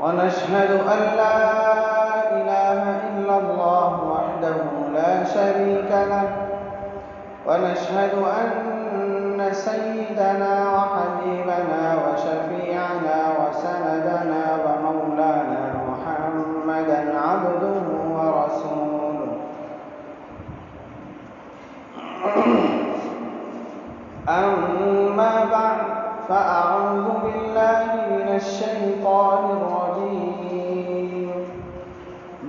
ونشهد أن لا إله إلا الله وحده لا شريك له ونشهد أن سيدنا وحبيبنا وشفيعنا وسندنا ومولانا محمدا عبده ورسوله أما بعد فأعوذ بالله من الشيطان الرجيم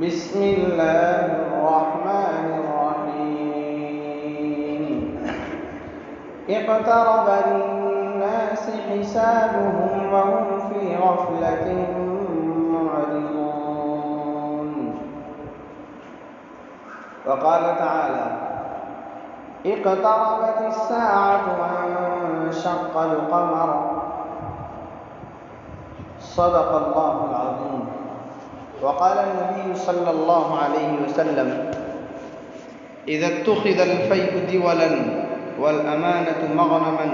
بسم الله الرحمن الرحيم اقترب للناس حسابهم وهم في غفلة معرضون. وقال تعالى اقتربت الساعة وانشق القمر صدق الله العظيم. وقال النبي صلى الله عليه وسلم إذا اتخذ الفيء دولا والأمانة مغنما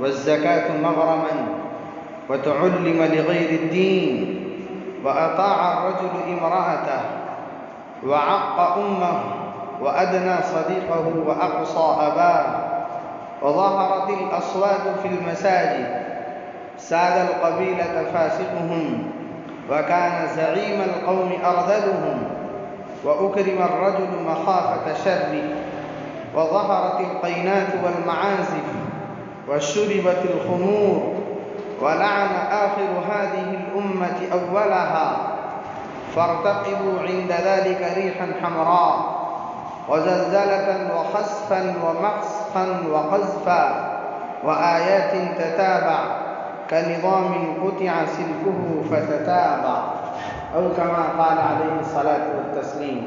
والزكاة مغرما وتعلم لغير الدين وأطاع الرجل امرأته وعق أمه وأدنى صديقه وأقصى أباه وظهرت الأصوات في المساجد ساد القبيلة فاسقهم وكان زعيم القوم أرذلهم وأكرم الرجل مخافة شره وظهرت القينات والمعازف وشربت الخمور ولعن آخر هذه الأمة أولها فارتقبوا عند ذلك ريحا حمراء وزلزلة وخسفا ومخسفا وقذفا وآيات تتابع كنظام قطع سلكه فتتابع أو كما قال عليه الصلاة والتسليم.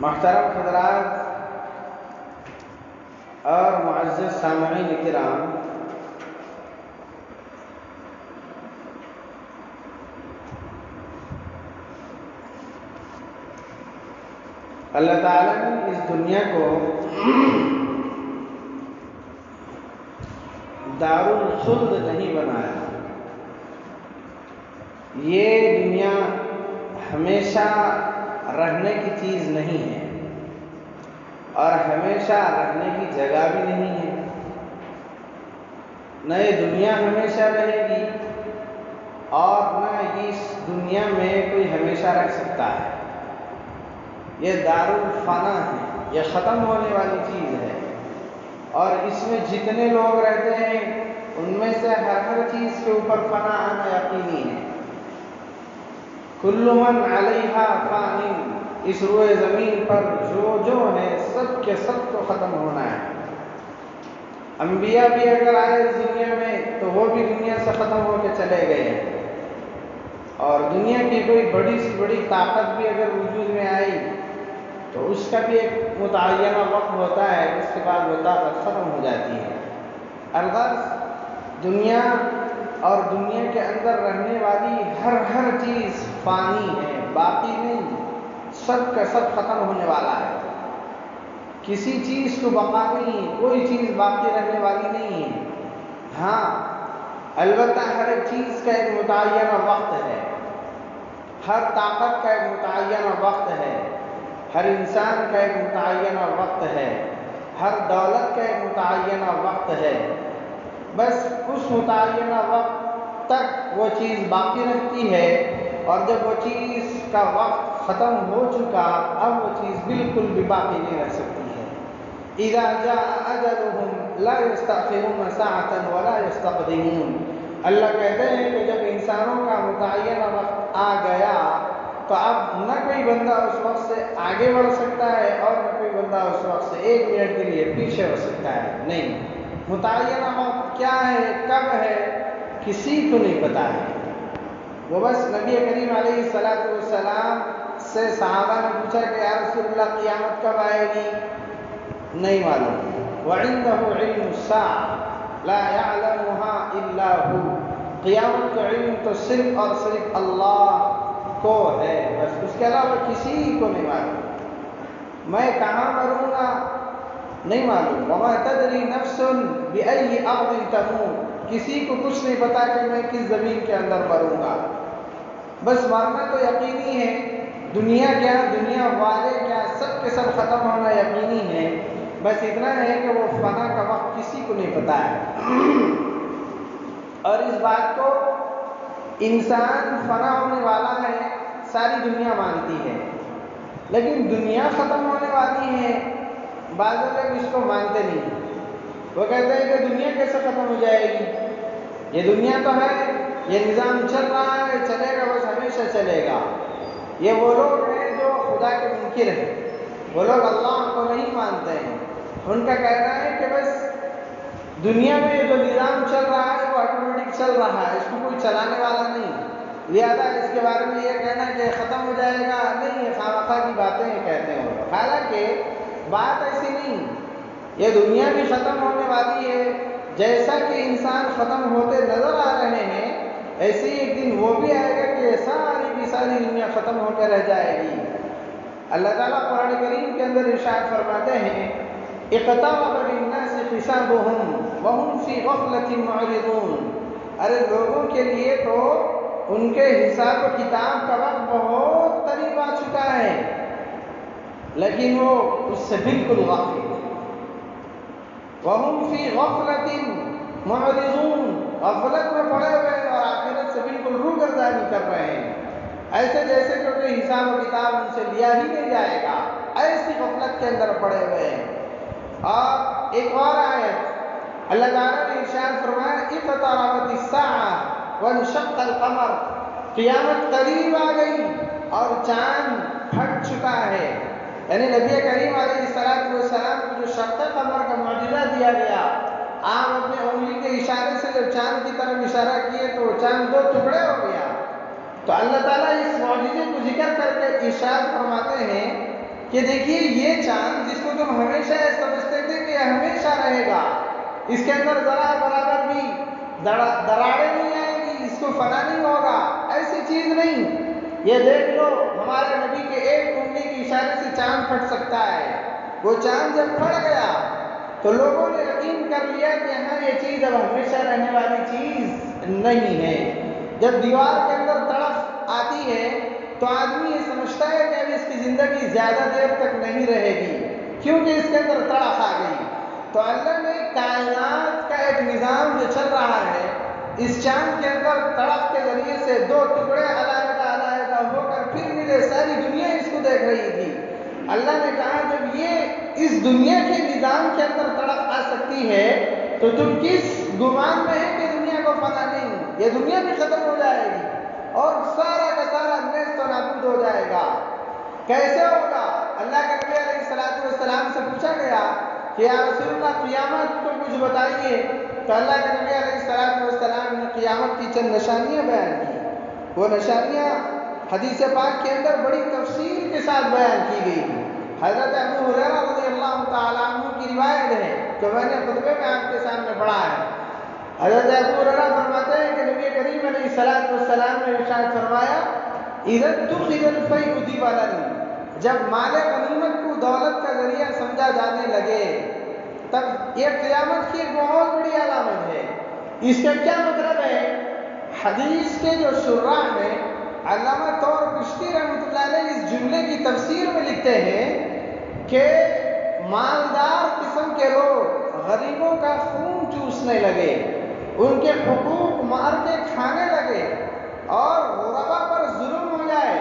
محترم حضرات اور معزز سامعین کرام، اللہ تعالیٰ نے اس دنیا کو دار الخلد نہیں بنایا. یہ دنیا ہمیشہ رہنے کی چیز نہیں ہے اور ہمیشہ رہنے کی جگہ بھی نہیں ہے. نہ یہ دنیا ہمیشہ رہے گی اور نہ اس دنیا میں کوئی ہمیشہ رہ سکتا ہے. یہ دار الفنا ہے، یہ ختم ہونے والی چیز ہے اور اس میں جتنے لوگ رہتے ہیں ان میں سے ہر چیز کے اوپر فنا آنا یقینی ہے. کل من علیہا فان، اس روئے زمین پر جو ہے سب کے سب کو ختم ہونا ہے. انبیاء بھی اگر آئے اس دنیا میں تو وہ بھی دنیا سے ختم ہو کے چلے گئے ہیں اور دنیا کی کوئی بڑی سے بڑی طاقت بھی اگر وجود میں آئی تو اس کا بھی ایک متعینہ وقت ہوتا ہے، اس کے بعد وہ طاقت ختم ہو جاتی ہے. الغرض دنیا اور دنیا کے اندر رہنے والی ہر چیز فانی ہے، باقی نہیں. سب کا سب ختم ہونے والا ہے. کسی چیز کو بقا نہیں ہے، کوئی چیز باقی رہنے والی نہیں ہے. ہاں البتہ ہر ایک چیز کا ایک متعینہ وقت ہے، ہر طاقت کا ایک متعینہ وقت ہے، ہر انسان کا ایک متعینہ وقت ہے، ہر دولت کا ایک متعینہ وقت ہے. بس اس متعینہ وقت تک وہ چیز باقی رہتی ہے اور جب وہ چیز کا وقت ختم ہو چکا اب وہ چیز بالکل بھی باقی نہیں رہ سکتی ہے. اذا جاء اجلهم لا يستأخرون ساعة ولا يستقدمون. اللہ کہتے ہیں کہ جب انسانوں کا متعینہ وقت آ گیا تو اب نہ کوئی بندہ اس وقت سے آگے بڑھ سکتا ہے اور نہ کوئی بندہ اس وقت سے 1 منٹ کے لیے پیچھے ہو سکتا ہے. نہیں، متعینہ وقت کیا ہے، کب ہے، کسی کو نہیں پتا ہے. وہ بس نبی کریم علیہ السلام سے صحابہ نے پوچھا کہ یا رسول اللہ قیامت کب آئے گی؟ نہیں معلوم. وعنده علم الساعة لا يعلمها الا هو. قیامت کا علم تو صرف اور صرف اللہ کو ہے، بس اس کے علاوہ کسی کو نہیں معلوم. میں کہاں مروں گا نہیں معلوم. وما تدری نفس بأي أرض تموت، کسی کو کچھ نہیں پتا کہ میں کس زمین کے اندر مروں گا. بس مرنا تو یقینی ہے. دنیا کیا، دنیا والے کیا، سب کے سب ختم ہونا یقینی ہے. بس اتنا ہے کہ وہ فنا کا وقت کسی کو نہیں پتا ہے. اور اس بات کو انسان فنا ہونے والا ہے ساری دنیا مانتی ہے، لیکن دنیا ختم ہونے والی ہے بعض لوگ اس کو مانتے نہیں. وہ کہتے ہیں کہ دنیا کیسے ختم ہو جائے گی، یہ دنیا تو ہے، یہ نظام چل رہا ہے، چلے گا، بس ہمیشہ چلے گا. یہ وہ لوگ ہیں جو خدا کے منکر ہیں، وہ لوگ اللہ کو نہیں مانتے ہیں. ان کا کہنا ہے کہ بس دنیا میں جو نظام چل رہا ہے وہ آٹومیٹک چل رہا ہے، اس کو کوئی چلانے والا نہیں. لہٰذا اس کے بارے میں یہ کہنا کہ ختم ہو جائے گا، نہیں، یہ خواہ کی باتیں یہ کہتے ہیں. حالانکہ بات ایسی نہیں، یہ دنیا بھی ختم ہونے والی ہے. جیسا کہ انسان ختم ہوتے نظر آ رہے ہیں، ایسے ہی ایک دن وہ بھی آئے گا کہ ساری کی ساری دنیا ختم ہو کے رہ جائے گی. اللہ تعالیٰ قرآن کریم کے اندر ارشاد فرماتے ہیں اقترب للناس حسابهم وهم في غفلة معرضون. ارے لوگوں کے لیے تو ان کے حساب و کتاب کا وقت بہت قریب آ چکا ہے، لیکن وہ اس سے بالکل غافل. وهم في غفلة معرضون، غفلت میں پڑے ہوئے ہیں اور آخرت سے بالکل روگردانی کر رہے ہیں، ایسے جیسے کہ کوئی حساب و کتاب ان سے لیا ہی نہیں جائے گا. ایسی غفلت کے اندر پڑے ہوئے ہیں. اور ایک اور آیت اللہ تعالیٰ نے ارشاد فرمایا اقتربت الساعة وانشق القمر، قیامت قریب آ گئی اور چاند پھٹ چکا ہے. یعنی نبی کریم علیہ السلام کو جو شق قمر کا معجزہ دیا گیا، آپ اپنے انگلی کے اشارے سے جب چاند کی طرف اشارہ کیے تو وہ چاند 2 ٹکڑے ہو گیا. تو اللہ تعالیٰ اس معجزے کو ذکر کر کے ارشاد فرماتے ہیں کہ دیکھیے یہ چاند جس کو تم ہمیشہ سمجھتے تھے کہ یہ ہمیشہ رہے گا، اس کے اندر ذرا برابر بھی دراڑیں نہیں آئیں گی، اس کو فنا نہیں ہوگا، ایسی چیز نہیں. یہ دیکھ لو ہمارے نبی کے ایک انگلی کے اشارے سے چاند پھٹ سکتا ہے. وہ چاند جب پھٹ گیا تو لوگوں نے یقین کر لیا کہ ہاں یہ چیز اب ہمیشہ رہنے والی چیز نہیں ہے. جب دیوار کے اندر تڑپ آتی ہے تو آدمی یہ سمجھتا ہے کہ اب اس کی زندگی زیادہ دیر تک نہیں رہے گی، کیونکہ اس کے اندر تڑپ آ گئی. تو اللہ نے کائنات کا ایک نظام جو چل رہا ہے، اس چاند کے اندر تڑپ کے ذریعے سے 2 ٹکڑے علیحدہ علیحدہ ہو کر پھر ملے، ساری دنیا اس کو دیکھ رہی تھی. اللہ نے کہا جب یہ اس دنیا کے نظام کے اندر تڑپ آ سکتی ہے تو تم کس گمان میں ہے کہ دنیا کو فنا نہیں، یہ دنیا بھی ختم ہو جائے گی اور سارا کا سارا نیست و نابود ہو جائے گا. کیسے ہوگا؟ اللہ کے نبی علیہ السلام سے پوچھا گیا کہ یا رسول اللہ قیامت کو کچھ بتائیے. تو اللہ کے نبی علیہ السلام نے قیامت کی چند نشانیاں بیان کی. وہ نشانیاں حدیث پاک کے اندر بڑی تفصیل کے ساتھ بیان کی گئی. حضرت ابو ہریرہ رضی اللہ تعالیٰ عنہ کی روایت ہے جو میں نے خطبے میں آپ کے سامنے پڑھا ہے. حضرت ابو ہریرہ فرماتے ہیں کہ نبی کریم علیہ السلام نے ارشاد فرمایا اذا اتخذ الفیء دیوالا، جب مال غنیمت کو دولت کا ذریعہ سمجھا جانے لگے تب یہ قیامت کی ایک بہت بڑی علامت ہے. اس کا کیا مطلب ہے؟ حدیث کے جو شراح ہیں علامہ طور کشتی رحمۃ اللہ علیہ اس جملے کی تفسیر میں لکھتے ہیں کہ مالدار قسم کے لوگ غریبوں کا خون چوسنے لگے، ان کے حقوق مار کے کھانے لگے اور غربا پر ظلم ہو جائے،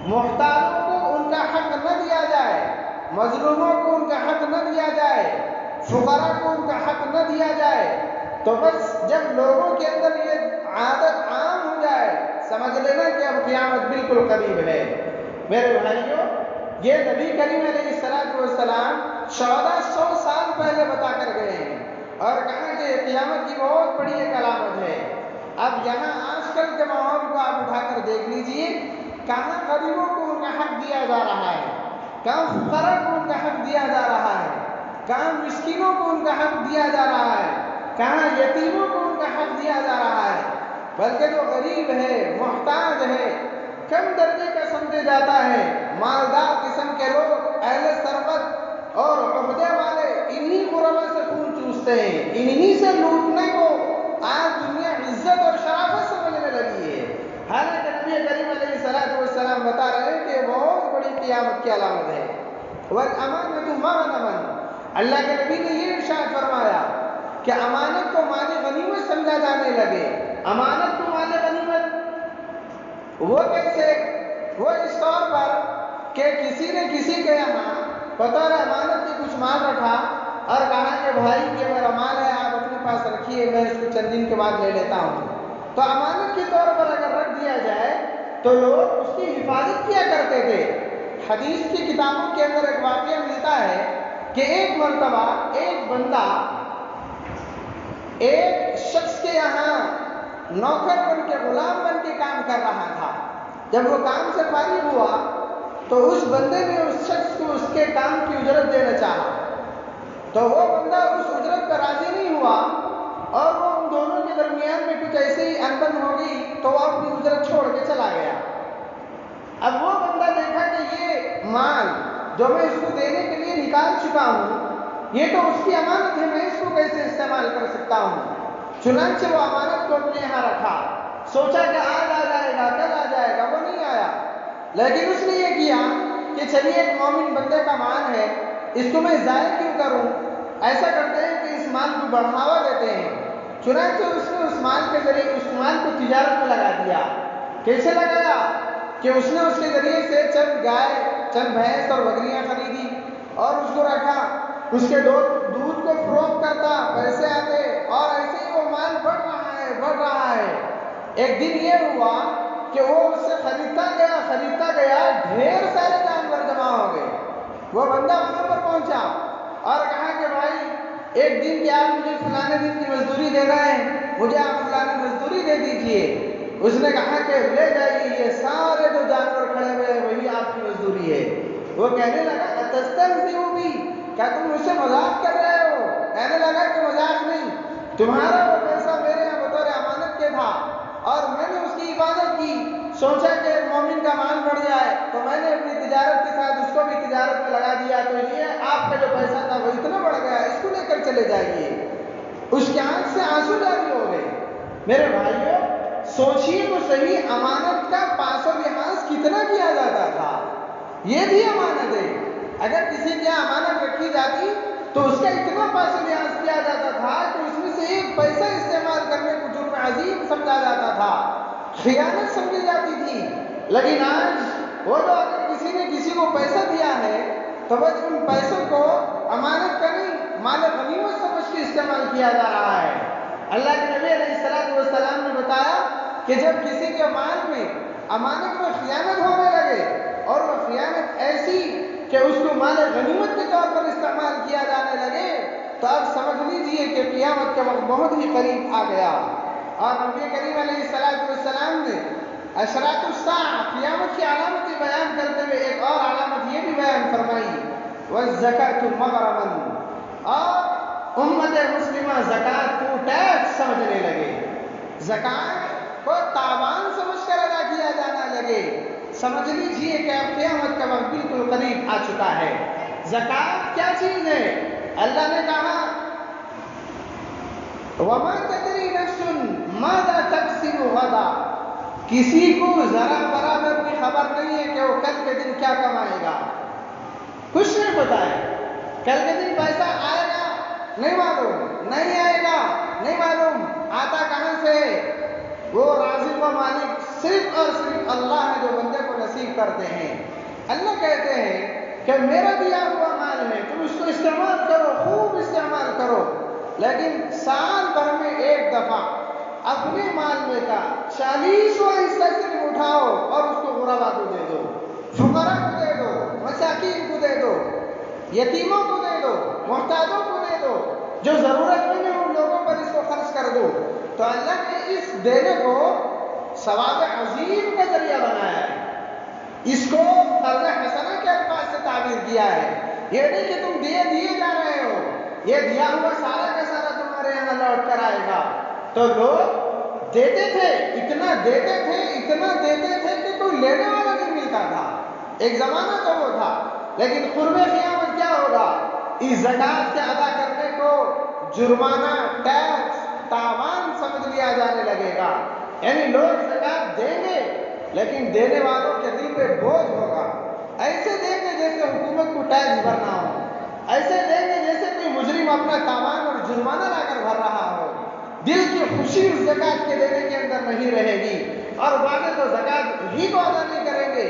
محتاجوں کو ان کا حق نہ دیا جائے، مظلوموں کو ان کا حق نہ دیا جائے، فقراء کو ان کا حق نہ دیا جائے. تو بس جب لوگوں کے اندر یہ عادت عام ہو جائے سمجھ لینا کہ اب قیامت بالکل قریب ہے. میرے بھائیوں، یہ نبی کریم علیہ السلام 1400 سال پہلے بتا کر گئے ہیں اور کہا کہ قیامت کی بہت بڑی ایک علامت ہے. اب یہاں آج کل کے ماحول کو آپ اٹھا کر دیکھ لیجئے، کہاں غریبوں کو ان کا حق دیا جا رہا ہے، کہاں فقراء کو ان کا حق دیا جا رہا ہے، کہاں مسکینوں کو ان کا حق دیا جا رہا ہے، کہاں یتیموں کو ان کا حق دیا جا رہا ہے. بلکہ جو غریب ہے، محتاج ہے، کم درجے کا سمجھے جاتا ہے، مالدار قسم کے لوگ، اہل ثروت اور عہدے والے پوچھتے ہیں. انہی سے لوٹنے کو آج دنیا عزت اور شرافت سمجھنے لگی ہے. حالانکہ نبی کریم علیہ الصلوۃ والسلام بتا رہے ہیں کہ بہت بڑی قیامت کی علامت ہے. والامانۃ ما غنمن، اللہ کے نبی نے یہ ارشاد فرمایا کہ امانت کو مال غنیمت سمجھا جانے لگے. امانت کو مال غنیمت وہ کیسے؟ وہ اس طور پر کہ کسی نے کسی کے یہاں بطور امانت کے کچھ مال رکھا اور کہا کہ بھائی یہ میرا مال ہے، آپ اپنے پاس رکھیے، میں اس کو چند دن کے بعد لے لیتا ہوں. تو امانت کے طور پر اگر رکھ دیا جائے تو لوگ اس کی حفاظت کیا کرتے تھے. حدیث کی کتابوں کے اندر ایک واقعہ ملتا ہے کہ ایک مرتبہ ایک بندہ ایک شخص کے یہاں نوکر بن کے، غلام بن کے کام کر رہا تھا. جب وہ کام سے فارغ ہوا تو اس بندے نے اس شخص کو اس کے کام کی اجرت دینا چاہا، تو وہ بندہ اس اجرت پر راضی نہیں ہوا اور وہ ان دونوں کے درمیان میں کچھ ایسی ہی انبن ہو گئی تو وہ اپنی اجرت چھوڑ کے چلا گیا. اب وہ بندہ دیکھا کہ یہ مال جو میں اس کو دینے کے لیے نکال چکا ہوں یہ تو اس کی امانت ہے، میں اس کو کیسے استعمال کر سکتا ہوں. چنانچہ وہ امانت کو اپنے یہاں رکھا، سوچا کہ آج آ جائے گا، کل آ جائے گا، وہ نہیں آیا. لیکن اس نے یہ کیا کہ چلیے ایک مومن بندے کا مال ہے، اس کو میں ضائع کیوں کروں. ایسا کرتے ہیں کہ اس مال کو بڑھاوا دیتے ہیں. چنانچہ اس نے اس مال کے ذریعے اس مال کو تجارت میں لگا دیا. کیسے لگایا کہ اس نے اس کے ذریعے سے چند گائے، چند بھینس اور بکریاں خریدی اور اس کو رکھا، اس کے دودھ کو فروخت کرتا، پیسے آتے اور ایسے ہی وہ مال بڑھ رہا ہے، بڑھ رہا ہے. ایک دن یہ ہوا کہ وہ اس سے خریدتا گیا، ڈھیر سارے جانور جمع ہو گئے. وہ بندہ وہاں پر پہنچا اور کہا کہ بھائی ایک دن کی آپ مجھے فلانے دن کی مزدوری دے رہے ہیں، مجھے آپ فلانے مزدوری دے دیجئے. اس نے کہا کہ لے جائیے، یہ سارے جو جانور کھڑے ہوئے ہیں وہی آپ کی مزدوری ہے. وہ کہنے لگا اتستہزئ بی، کیا تم مجھ سے مذاق کر رہے ہو؟ کہنے لگا کہ مذاق نہیں، تمہارا وہ پیسہ میرے یہاں بطور امانت کے تھا اور میں نے اس کی حفاظت کی. سوچا کہ مومن کا مال بڑھ جائے تو میں نے اپنی تجارت کے ساتھ اس کو بھی تجارت میں لگا دیا، تو یہ آپ کا جو پیسہ تھا وہ اتنا بڑھ گیا، اس کو لے کر چلے جائیے. اس کی آنکھ سے آنسو جاری ہو گئے. میرے بھائیوں سوچیے تو صحیح، امانت کا پاس و لحاظ کتنا کیا جاتا تھا. یہ بھی امانت ہے. اگر کسی کے یہاں امانت رکھی جاتی تو اس کا اتنا پاس و لحاظ کیا جاتا تھا کہ اس میں سے ایک پیسہ استعمال کرنے کو جرم عظیم سمجھا جاتا تھا، خیانت سمجھی جاتی تھی. لیکن آج وہ جو اگر کسی نے کسی کو پیسہ دیا ہے تو بس ان پیسوں کو امانت کا نہیں، مال غنیمت سمجھ کے استعمال کیا جا رہا ہے. اللہ کے نبی علیہ الصلوۃ والسلام نے بتایا کہ جب کسی کے مال میں امانت میں خیانت ہونے لگے اور وہ خیانت ایسی کہ اس کو مال غنیمت کے طور پر استعمال کیا جانے لگے تو اب سمجھ لیجئے کہ قیامت کا وقت بہت ہی قریب آ گیا. اور نبی کریم علیہ الصلوۃ والسلام نے اشراط الساعہ، قیامت کی علامتیں بیان کرتے ہوئے ایک اور علامت یہ بھی بیان فرمائی، والزکاۃ مغرما، اور امت مسلمہ زکوٰۃ کو ٹیکس سمجھنے لگے، زکوٰۃ کو تاوان سمجھ کر ادا کیا جانا لگے. سمجھ لیجئے کہ اب قیامت کا وقت بالکل قریب آ چکا ہے. زکوٰۃ کیا چیز ہے؟ اللہ نے کہا وَمَا تَدْرِي نَفْسٌ مَاذَا تَكْسِبُ غَدًا، کسی کو ذرا برابر کی خبر نہیں ہے کہ وہ کل کے دن کیا کمائے گا. کچھ نہیں پتا ہے. کل کے دن پیسہ آئے گا نہیں معلوم، نہیں آئے گا نہیں معلوم، آتا کہاں سے ہے. وہ رازق و مالک صرف اور صرف اللہ ہے جو بندے کو نصیب کرتے ہیں. اللہ کہتے ہیں کہ میرا دیا ہوا مال ہے، تم اس کو استعمال کرو، خوب استعمال کرو، لیکن سال بھر میں ایک دفعہ اپنے مال میں کا 40واں حصہ صرف اٹھاؤ اور اس کو غربا کو دے دو، فقراء کو دے دو، مساکین کو دے دو، یتیموں کو دے دو، محتاجوں کو دے دو، جو ضرورت مند ہے ان لوگوں پر اس کو خرچ کر دو. تو اللہ نے اس دینے کو ثواب عظیم کا ذریعہ بنایا ہے. اس کو قرض حسنہ کے الفاظ سے تعبیر کیا ہے. یہ نہیں کہ تم دیے جا رہے ہو، یہ دیا ہوا سارا کا سارا تمہارے یہاں لوٹ کر آئے گا. تو لوگ دیتے تھے، اتنا دیتے تھے کہ کوئی لینے والا نہیں ملتا تھا. ایک زمانہ تو وہ تھا. لیکن قرب قیامت کیا ہوگا؟ اس زکوٰۃ کے ادا کرنے کو جرمانہ، ٹیکس، تاوان سمجھ لیا جانے لگے گا. یعنی لوگ زکات دیں گے لیکن دینے والوں کے دل پہ بوجھ ہوگا. ایسے دیں گے جیسے حکومت کو ٹیکس بھرنا ہو، ایسے دیں گے جیسے کوئی مجرم اپنا تاوان اور جرمانہ لا کر بھر رہا ہو. دل کی خوشی اس زکات کے دینے کے اندر نہیں رہے گی، اور بعد تو زکات ہی کو ادا نہیں کریں گے.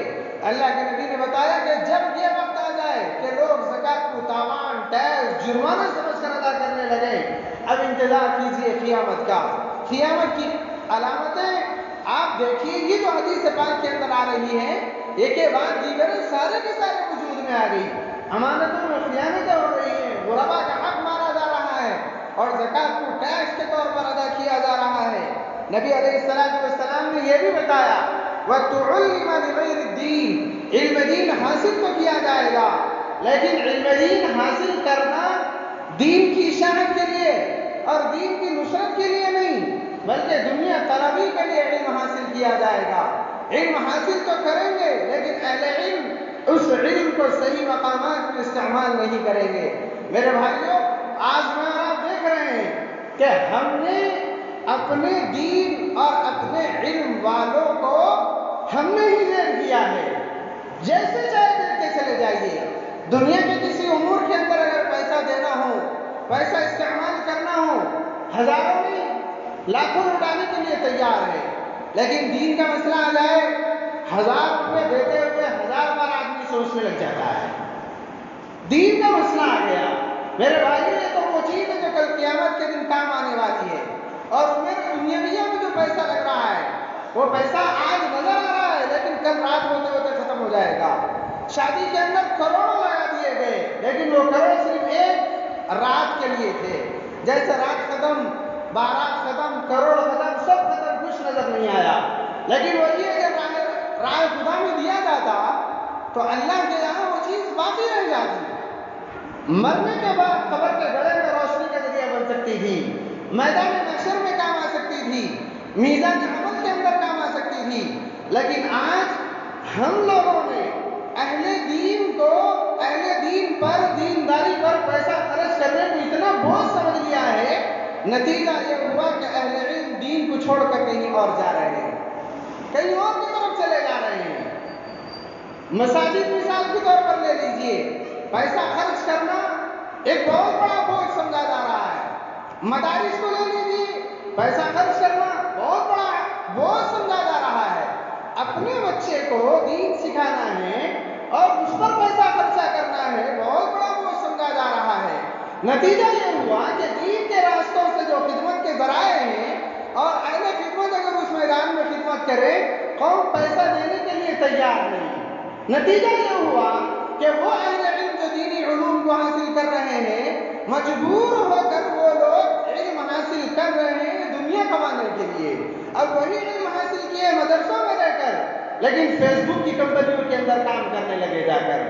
اللہ کے نبی نے بتایا کہ جب یہ وقت آ جائے کہ لوگ زکات کو تاوان، ٹیکس، جرمانہ سمجھ کر ادا کرنے لگے، اب انتظار کیجئے قیامت کا. قیامت کی علامتیں آپ دیکھیے، یہ جو حدیث پاک کے اندر آ رہی ہے، ایک کے بعد دیگر سارے کے سارے وجود میں آ گئی. امانتوں میں خیانتیں ہو رہی ہیں، غربا کا حق مارا جا رہا ہے، اور زکات کو ٹیکس کے طور پر ادا کیا جا رہا ہے. نبی علیہ السلام نے یہ بھی بتایا وَتُعُلِّمَ لِغَيْرِ الدِّينِ، علم دین حاصل تو کیا جائے گا، لیکن علم دین حاصل کرنا دین کی اشاعت کے لیے اور دین کی نصرت کے لیے نہیں، بلکہ دنیا طلبی کے لیے علم حاصل کیا جائے گا. علم حاصل تو کریں گے لیکن اہل علم اس علم کو صحیح مقامات میں استعمال نہیں کریں گے. میرے بھائیوں، آج میں آپ دیکھ رہے ہیں کہ ہم نے اپنے دین اور اپنے علم والوں کو ہم نے ہی زیر کیا ہے. جیسے چاہے دیکھ کے چلے جائیے، دنیا کے کسی امور کے اندر اگر پیسہ دینا ہو، پیسہ استعمال کرنا ہو، ہزاروں نہیں لاکھوں لٹانے کے لیے تیار ہے، لیکن دین کا مسئلہ آ جائے 1000 روپے دیتے ہوئے 1000 بار آدمی سوچنے لگ جاتا ہے. دین کا مسئلہ آ گیا. میرے بھائی، یہ تو وہ چیز ہے جو کل قیامت کے دن کام آنے والی ہے. اور میرے دنیا میں جو پیسہ لگ رہا ہے، وہ پیسہ آج نظر آ رہا ہے لیکن کل رات ہوتے ہوتے ختم ہو جائے گا. شادی کے اندر کروڑوں لگا دیے گئے لیکن وہ کروڑ صرف ایک رات کے لیے تھے. جیسے رات ختم، بارات ختم، کروڑ ختم، سب ختم، کچھ نظر نہیں آیا. لیکن وہی اگر رائے خدا میں دیا جاتا تو اللہ کے یہاں وہ چیز باقی رہ جاتی. مرنے کے بعد قبر کے گڑھے میں روشنی کا ذریعہ بن سکتی تھی، میدان محشر میں کام آ سکتی تھی، میزان عمل کے اندر کام آ سکتی تھی. لیکن آج ہم لوگوں نے اہل دین کو، اہل دین پر، دینداری پر پیسہ خرچ کرنے کو اتنا بوجھ سمجھ لیا ہے، نتیجہ یہ ہوا کہ اہل علم دین کو چھوڑ کر کہیں اور جا رہے ہیں، کہیں اور کی طرف چلے جا رہے ہیں. مساجد مثال کے طور پر لے لیجئے، پیسہ خرچ کرنا ایک بہت بڑا بوجھ سمجھا جا رہا ہے. مدارس کو لے لیجئے، پیسہ خرچ کرنا بہت بڑا بوجھ سمجھا جا رہا ہے. اپنے بچے کو دین سکھانا ہے اور اس پر پیسہ خرچہ کرنا ہے، بہت بڑا بوجھ سمجھا جا رہا ہے. نتیجہ یہ ہوا کہ دین کے راستوں سے جو خدمت کے ذرائع ہیں اور اہل خدمت اگر اس میدان میں خدمت کرے، قوم پیسہ دینے کے لیے تیار نہیں. نتیجہ یہ ہوا کہ وہ اہل علم جو دینی علوم کو حاصل کر رہے ہیں، مجبور ہو کر وہ لوگ علم حاصل کر رہے ہیں دنیا کمانے کے لیے. اب وہی علم حاصل کیے مدرسوں میں رہ کر، لیکن فیس بک کی کمپنیوں کے اندر کام کرنے لگے جا کر،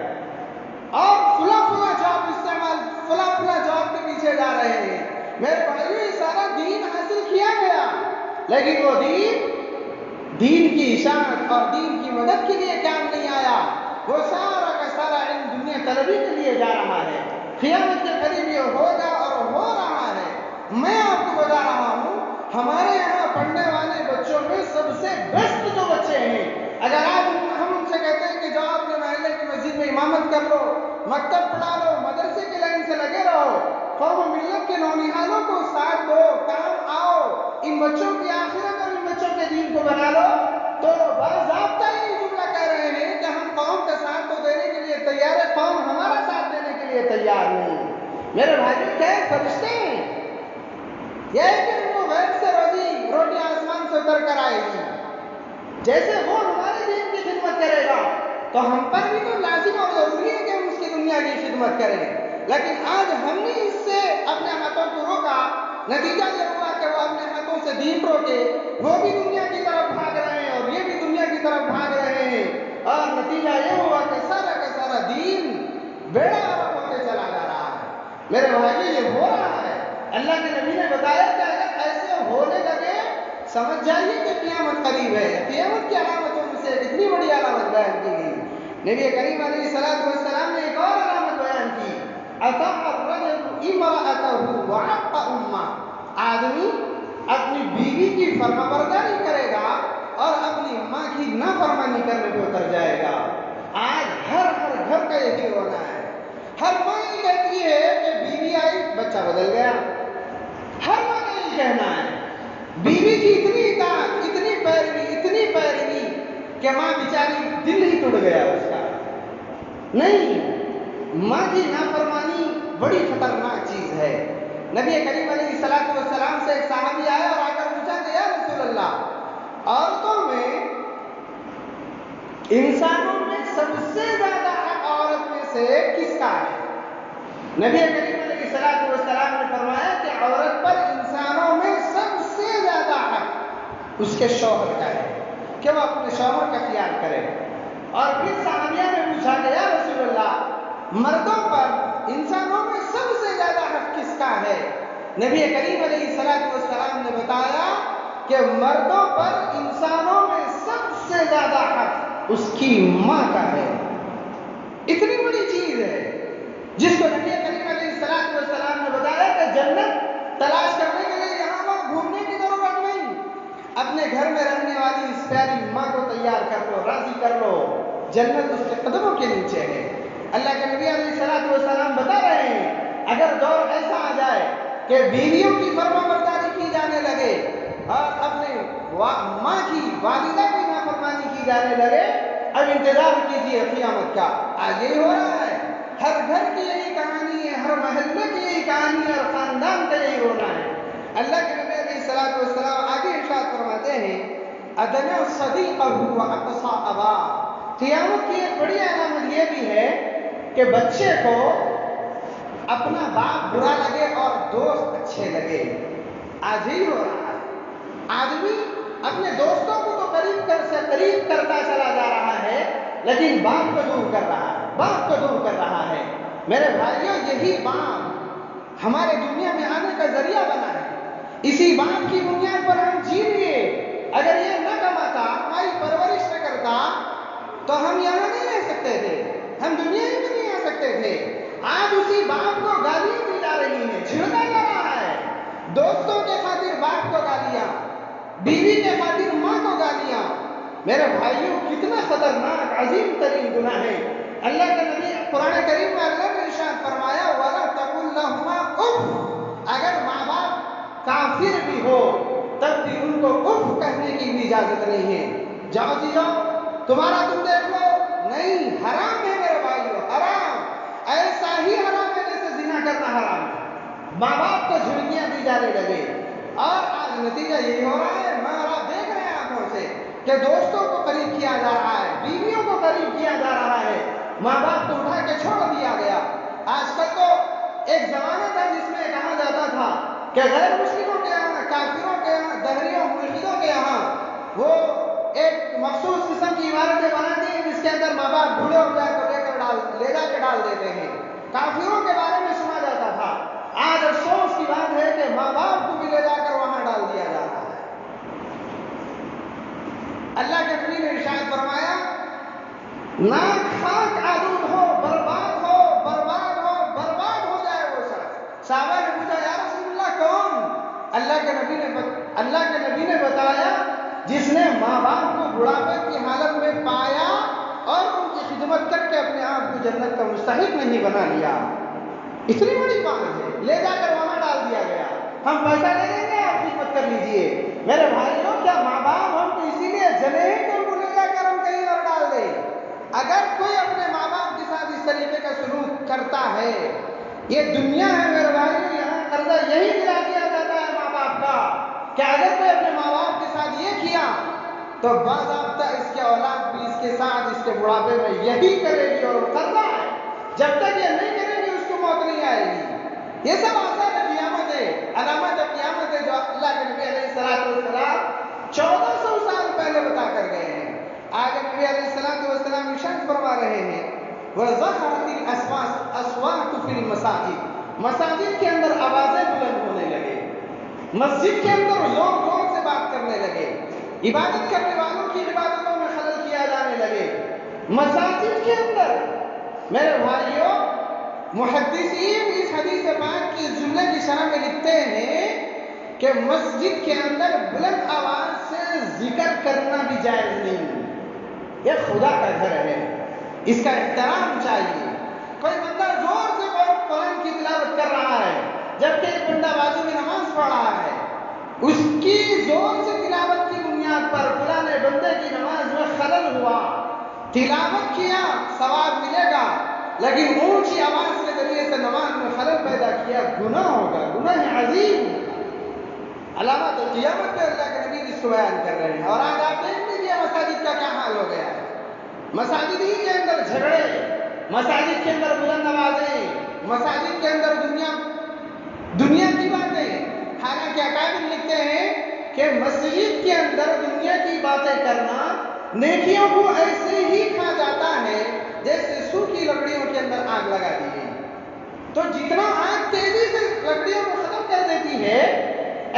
اور فلاں جاب استعمال، فلاں جاب کے پیچھے جا رہے ہیں. میرے بھائیو، یہ سارا دین حاصل کیا گیا لیکن وہ دین کی اشاعت اور دین کی مدد کے لیے کام نہیں آیا. وہ سارا کا سارا علم دنیا طلبی کے لیے جا رہا ہے. قیامت کے قریب یہ ہوگا اور ہو رہا ہے. میں آپ کو بتا رہا ہوں، ہمارے یہاں پڑھنے والے بچوں میں سب سے بیسٹ جو بچے ہیں، اگر آج ہم ان سے کہتے ہیں کہ جاؤ اپنے محلے کی مسجد میں امامت کر لو، مکتب پڑھا لو، مدرسے کی لائن سے لگے رہو، قوم و ملت کے نونہالوں کو ساتھ دو، کام آؤ، ان بچوں کی آخرت اور ان بچوں کے دین کو بنا لو، تو باضابطہ یہ جملہ کہہ رہے ہیں کہ ہم قوم کا ساتھ تو دینے کے لیے تیار ہے، قوم ہمارا ساتھ دینے کے لیے تیار نہیں. میرے بھائی کیا فرشتے ہیں؟ یہ ہے کہ ان کو غیب سے روٹی آسمان سے اتر کر آئے گی. جیسے وہ ہمارے دین کی خدمت کرے گا تو ہم پر بھی تو لازم اور ضروری ہے کہ ہم اس کی دنیا کی خدمت کریں. لیکن آج ہم نے اس سے اپنے ہاتھوں کو روکا، نتیجہ یہ ہوا کہ وہ اپنے ہاتھوں سے دین روکے، وہ بھی دنیا کی طرف بھاگ رہے ہیں اور یہ بھی دنیا کی طرف بھاگ رہے ہیں، اور نتیجہ یہ ہوا کہ سارا کا سارا دین بیڑا غرق ہوتے چلا جا رہا ہے. میرے بھائی یہ ہو رہا ہے. اللہ کے نبی نے بتایا کہ اگر ایسے ہونے لگے سمجھ جائیے کہ قیامت قریب ہے. قیامت کی علامتوں میں سے اتنی بڑی علامت بیان کی گئی. نبی کریم علیہ السلام نے ایک اور علامت بیان کی، اطاع الرجل امرأته وعق آدمی اپنی بیوی کی فرمانبرداری کرے گا اور اپنی ماں کی نافرمانی کرنے پہ اتر جائے گا۔ آج ہر گھر کا یہی ہونا ہے۔ ہر ماں یہ کہتی ہے کہ بیوی آئی بچہ بدل گیا۔ ہر ماں کا یہ کہنا ہے۔ بیوی کی اتنی اطاعت، اتنی پیروی کہ ماں بیچاری دل ہی ٹوٹ گیا اس کا۔ نہیں، ماں کی نافرمانی بڑی خطرناک چیز ہے۔ نبی کریم علیہ السلام سے ایک صحابی آیا اور آ کر پوچھا کہ یا رسول اللہ، عورتوں میں، انسانوں میں سب سے زیادہ حق عورت میں سے کس کا ہے؟ نبی کریم علیہ السلام نے فرمایا کہ عورت پر انسانوں میں سب سے زیادہ حق اس کے شوہر کا ہے کہ وہ اپنے شوہر کا خیال کرے۔ اور پھر صحابیہ نے پوچھا کہ یا رسول اللہ، مردوں پر انسانوں میں سب سے زیادہ حق کس کا ہے؟ نبی کریم علیہ السلام نے بتایا کہ مردوں پر انسانوں میں سب سے زیادہ حق اس کی ماں کا ہے۔ اتنی بڑی چیز ہے جس کو نبی کریم علیہ السلام نے بتایا کہ جنت تلاش کرنے کے لیے یہاں وہاں گھومنے کی ضرورت نہیں، اپنے گھر میں رہنے والی اس پیاری ماں کو تیار کر لو، راضی کر لو، جنت اس کے قدموں کے نیچے ہے۔ اللہ کے نبی علیہ السلام بتا رہے ہیں اگر دور ایسا آ جائے کہ بیویوں کی فرمانبرداری کی جانے لگے اور اپنے ماں کی، والدہ کی نافرمانی کی جانے لگے، اب انتظار کیجیے قیامت کا۔ آج یہی ہو رہا ہے، ہر گھر کی یہی کہانی ہے، ہر محلے کی یہی کہانی ہے اور خاندان کا یہی ہونا ہے۔ اللہ کے نبی علیہ السلام آگے ارشاد فرماتے ہیں ادنا صدیقہ واقصى اباہ۔ قیامت کی ایک بڑی علامت یہ بھی ہے کہ بچے کو اپنا باپ برا لگے اور دوست اچھے لگے۔ آج یہی ہو رہا ہے، آدمی اپنے دوستوں کو تو قریب کرتا چلا جا رہا ہے لیکن باپ کو دور کر رہا ہے، میرے بھائیوں یہی باپ ہمارے دنیا میں آنے کا ذریعہ بنا ہے۔ اسی باپ کی بنیاد پر ہم جی لیے۔ اگر یہ نہ کماتا، ہماری پرورش نہ کرتا تو ہم یہاں نہیں رہ سکتے تھے، ہم دنیا ہی میں نہیں آ سکتے تھے۔ آج اسی باپ کو گالیاں دی جا رہی ہیں، چھڑکا جا رہا ہے۔ دوستوں کے خاطر باپ کو گالیاں، بیوی کے خاطر ماں کو گالیاں۔ میرے بھائیوں کتنا خطرناک عظیم ترین گناہ ہے۔ اللہ کے نبی قرآن کریم میں اللہ نے ارشاد فرمایا وَلَا تَقُلْ لَهُمَا اُفٍّ۔ اگر ماں باپ کافر بھی ہو تب بھی ان کو اف کہنے کی بھی اجازت نہیں ہے۔ جاؤ جی جاؤ، تمہارا تم دیکھ لو، نہیں، حرام ہے میرے بھائیوں، حرام، ایسا ہی حرام ہے جیسے زنا کرنا حرام ہے۔ ماں باپ کو جھڑکیاں دی جانے لگے اور آج نتیجہ یہی ہو رہا ہے، ماں باپ دیکھ رہے ہیں آنکھوں سے کہ دوستوں کو قریب کیا جا رہا ہے، بیویوں کو قریب کیا جا رہا ہے، ماں باپ کو اٹھا کے چھوڑ دیا گیا۔ آج کل تو ایک زمانہ تھا جس میں کہا جاتا تھا کہ غیر مسلموں کے یہاں، کافروں کے یہاں، دہریوں ملحدوں کے یہاں وہ ایک مخصوص قسم کی عمارتیں بناتی ہیں جس کے اندر ماں باپ بوڑھے ہو جائے تو لے جا کے ڈال دیتے ہیں۔ کافروں کے بارے میں سنا جاتا تھا۔ آج افسوس کی بات ہے کہ ماں باپ کو بھی لے جا کر وہاں ڈال دیا جا رہا ہے۔ اللہ کے نبی نے ارشاد فرمایا ناک خاک آلود ہو، برباد ہو، برباد ہو، برباد ہو جائے وہ شخص۔ صحابہ نے پوچھا یا رسول اللہ کون؟ اللہ کے نبی نے بتایا جس نے ماں باپ کو بڑھاپے کی حالت میں پایا اور ان کی خدمت کر کے اپنے آپ کو جنت کا مستحق نہیں بنا لیا۔ اتنی بڑی بات ہے، لے جا کر وہاں ڈال دیا گیا۔ ہم پیسہ لے لیں گے، آپ خدمت کر لیجئے۔ میرے بھائیوں کیا ماں باپ ہم کو اسی لیے جنے ہیں کہ ان کو لے جا کر ہم کہیں اور ڈال دیں؟ اگر کوئی اپنے ماں باپ کے ساتھ اس طریقے کا سلوک کرتا ہے، یہ دنیا ہے میرے بھائیوں، یہاں قرضہ یہی دلا دیا جاتا ہے ماں باپ کا کہ اگر کوئی اپنے ماں باپ کے ساتھ یہ کیا تو باضابطہ اس کے اولاد بھی اس کے ساتھ اس کے بڑھاپے میں یہی کرے گی، اور قرضہ ہے، جب تک یہ نہیں کرے گی اس کو موت نہیں آئے گی۔ یہ سب آثار قیامت ہے، علامت قیامت ہے جو اللہ کے نبی علیہ السلام 1400 سال پہلے بتا کر گئے ہیں۔ آگے نبی علیہ السلام ارشاد فرما رہے ہیں وَظَهَرَتِ الْأَصْوَاتُ فِي الْمَسَاجِدِ۔ مساجد کے اندر آوازیں بلند ہونے لگے، مسجد کے اندر زور زور سے بات کرنے لگے، عبادت کرنے والوں کی عبادتوں میں خلل کیا جانے لگے مساجد کے اندر۔ میرے بھائیوں محدثین اس حدیث پاک کی جملے کی شرح میں لکھتے ہیں کہ مسجد کے اندر بلند آواز سے ذکر کرنا بھی جائز نہیں. یہ خدا کا گھر ہے، اس کا احترام چاہیے. کوئی بندہ زور سے قرآن کی تلاوت کر رہا ہے جبکہ ایک بندہ بازو میں نماز پڑھ رہا ہے، اس کی زور سے تلاوت کی بنیاد پر فلاں بندے کی نماز میں خلل ہوا، تلاوت کیا ثواب ملے گا، لیکن اونچی آواز کے ذریعے سے نماز میں خلل پیدا کیا گناہ ہوگا، گناہ عظیم. علامات قیامت پہ اللہ کے نبی اس کو بیان کر رہے ہیں. اور آج آپ دیکھ لیجیے مساجد کا کیا حال ہو گیا ہے. مساجد ہی کے اندر جھگڑے، مساجد کے اندر بلند آوازیں، مساجد کے اندر دنیا کی باتیں. حالانکہ اکابر لکھتے ہیں کہ مسجد کے اندر دنیا کی باتیں کرنا نیکیوں کو ایسے ہی کھا جاتا ہے جیسے سوکھی لکڑیوں کے اندر آگ لگا دی ہے. تو جتنا آگ تیزی سے لکڑیوں کو ختم کر دیتی ہے،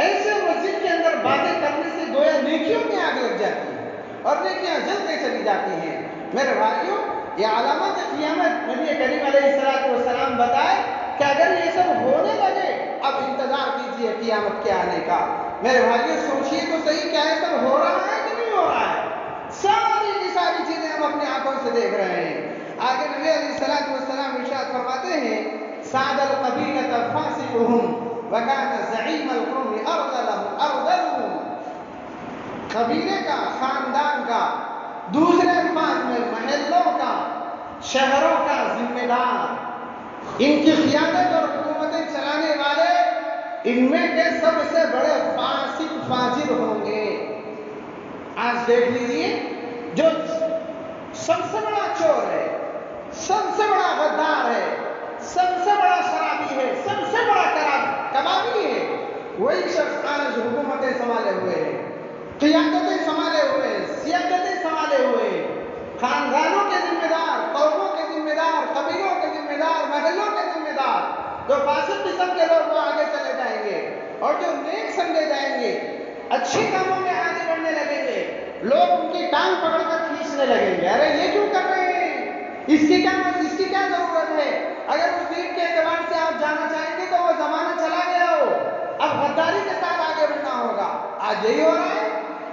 ایسے مسجد کے اندر باتیں کرنے سے گویا نیکیوں میں آگ لگ جاتی ہے اور نیکیاں جلتے چلی جاتی ہیں. میرے بھائیوں، یہ علامات قیامت نبی کریم علیہ السلام بتائے کہ اگر یہ سب ہونے لگے اب انتظار کیجیے قیامت کے آنے کا. میرے بھائیوں سوچیے تو صحیح، کیا یہ سب ہو رہا ہے کہ نہیں ہو رہا ہے؟ ساری کی ساری چیزیں ہم اپنی آنکھوں سے دیکھ رہے ہیں. آگے نبی علیہ السلام ارشاد فرماتے ہیں سعد القبیلۃ فاسقهم وكان زعیم القوم ارذلهم. قبیلے کا، خاندان کا، دوسرے الفاظ میں محلوں کا، شہروں کا ذمہ دار، ان کی قیادت اور حکومتیں چلانے والے ان میں کے سب سے بڑے فاسق فاجر ہوں گے. آج دیکھ لیجیے، جو سب سے بڑا چور ہے، سب سے بڑا غدار ہے، سب سے بڑا شرابی ہے، سب سے بڑا کبابی ہے، وہی شخص آج حکومتیں سنبھالے ہوئے ہیں، قیادتیں سنبھالے ہوئے ہیں، سیادتیں سنبھالے ہوئے ہیں، خاندانوں کے ذمہ دار، قوموں کے ذمہ دار، قبیلوں کے ذمہ دار، محلوں کے ذمہ دار. جو فاسق قسم کے لوگ وہ آگے چلے جائیں گے اور جو نیک سمجھے جائیں گے، اچھے کاموں میں آگے بڑھنے لگیں گے، لوگ ان کی ٹانگ پکڑ کر کھینچنے لگیں گے. ارے یہ کیوں کر رہے ہیں؟ اس کی کیا ضرورت ہے؟ اگر اس دین کے اعتبار سے آپ جانا چاہیں گے تو وہ زمانہ چلا گیا ہو، اب غداری کے ساتھ آگے بڑھنا ہوگا. آج یہی ہو رہا ہے.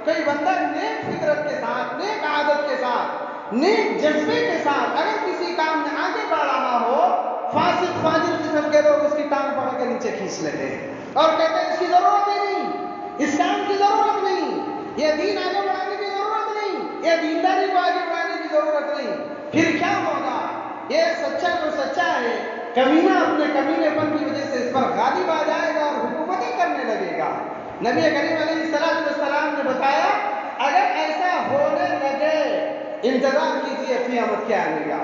کوئی بندہ نیک فطرت کے ساتھ، نیک عادت کے ساتھ، نیک جذبے کے ساتھ اگر کسی کام میں آگے بڑھ رہا ہو، فاسق فاجر قسم کے لوگ اس کی ٹانگ پکڑ کے نیچے کھینچ لیتے ہیں اور کہتے ہیں اس کی ضرورت ہی نہیں، اس کام کی ضرورت نہیں، یہ دین آگے بڑھانے کی ضرورت نہیں، یہ دینداری کو آگے بڑھانے کی ضرورت نہیں. پھر کیا ہوگا؟ یہ سچا تو سچا ہے، کمینہ اپنے کمینے پن کی وجہ سے اس پر غالب آ جائے گا اور حکومتیں کرنے لگے گا. نبی کریم علیہ السلام نے بتایا اگر ایسا ہونے لگے انتظار کیجیے قیامت کے آنے کا،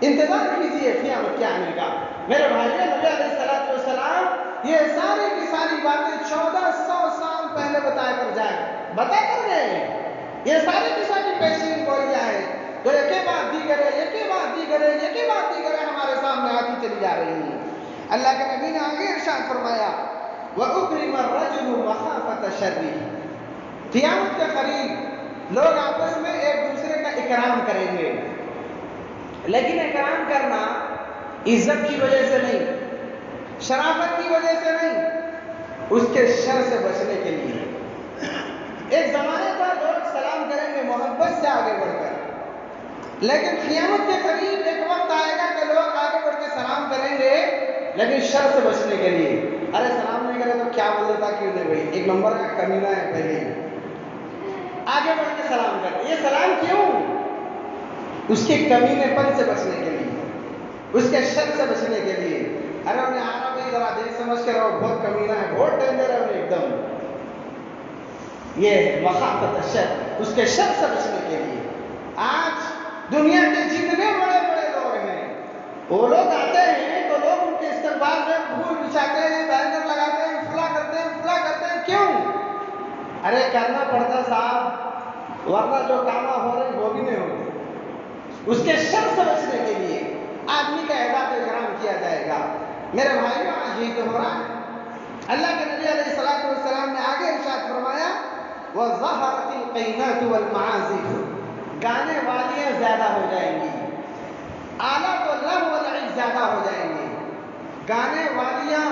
انتظار کیجیے قیامت کے آنے کا. میرے بھائیوں، نبی علیہ السلام یہ ساری کی ساری باتیں 1400 سال پہلے بتا کر گئے. یہ ساری کی ساری پیشین گوئیاں ہیں جو ایک بعد دیگر ہمارے سامنے آتی چلی جا رہی ہیں. اللہ کے نبی نے آگے ارشاد فرمایا وَأُكْرِمَ الرَّجُلُ مَخَافَةَ شَرِّهِ. قیامت کے قریب لوگ آپس میں ایک دوسرے کا اکرام کریں گے، لیکن اکرام کرنا عزت کی وجہ سے نہیں، شرافت کی وجہ سے نہیں، اس کے شر سے بچنے کے لیے. ایک زمانے تھا لوگ سلام کریں گے محبت سے آگے بڑھ کر، لیکن قیامت کے قریب ایک وقت آئے گا کہ لوگ آگے بڑھ کے سلام کریں گے لیکن شر سے بچنے کے لیے. ارے سلام نہیں کرے تو کیا بول دیتا، کیوں نہیں بھائی، ایک نمبر کا کمینہ ہے، پہلے آگے بڑھ کے سلام کرتے. یہ سلام کیوں؟ اس کے کمینے پن سے بچنے کے لیے، اس کے شر سے بچنے کے لیے. ارے انہیں آنا بھائی ذرا دیکھ سمجھ کر رہو، بہت کمینہ ہے، بہت ڈینجر ہے انہیں ایک دم. یہ مخافت الشر، اس کے شر سے بچنے کے لیے. آج دنیا کے جتنے بڑے بڑے لوگ ہیں وہ لوگ آتے ہیں تو لوگ ان کے استقبال میں پھول بچھاتے ہیں، بینر لگاتے ہیں، فلاں کرتے ہیں. کیوں؟ ارے کرنا پڑتا صاحب، ورنہ جو کام ہو رہے وہ بھی نہیں ہوتے. اس کے شر سے بچنے کے لیے آدمی کا احترام اکرام کیا جائے گا. میرے بھائیوں، آج یہی تو ہو رہا ہے. اللہ کے نبی علیہ السلام نے آگے ارشاد فرمایا وَظَهَرَتِ الْقَيْنَاتُ وَالْمَعَازِفُ. گانے والیاں زیادہ ہو جائیں گی، آلات و لہو و لعب زیادہ ہو جائیں گے. گانے والیاں،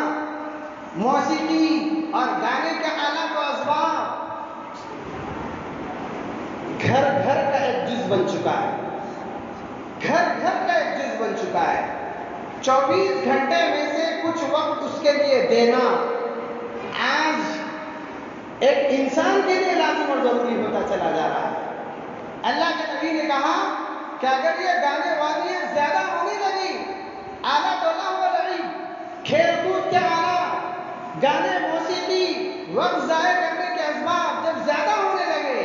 موسیقی اور گانے کے گھر گھر کا ایک جز بن چکا ہے، گھر گھر کا ایک جز بن چکا ہے۔ 24 گھنٹے میں سے کچھ وقت اس کے لیے دینا آج ایک انسان کے لیے لازم اور ضروری ہوتا چلا جا رہا ہے۔ اللہ کے نبی نے کہا کہ اگر یہ گانے والیاں زیادہ ہونے لگی، آلات اللہ و لعب، کھیل کود کے آلات، گانے، موسیقی، وقت ضائع کرنے کے اسباب جب زیادہ ہونے لگے،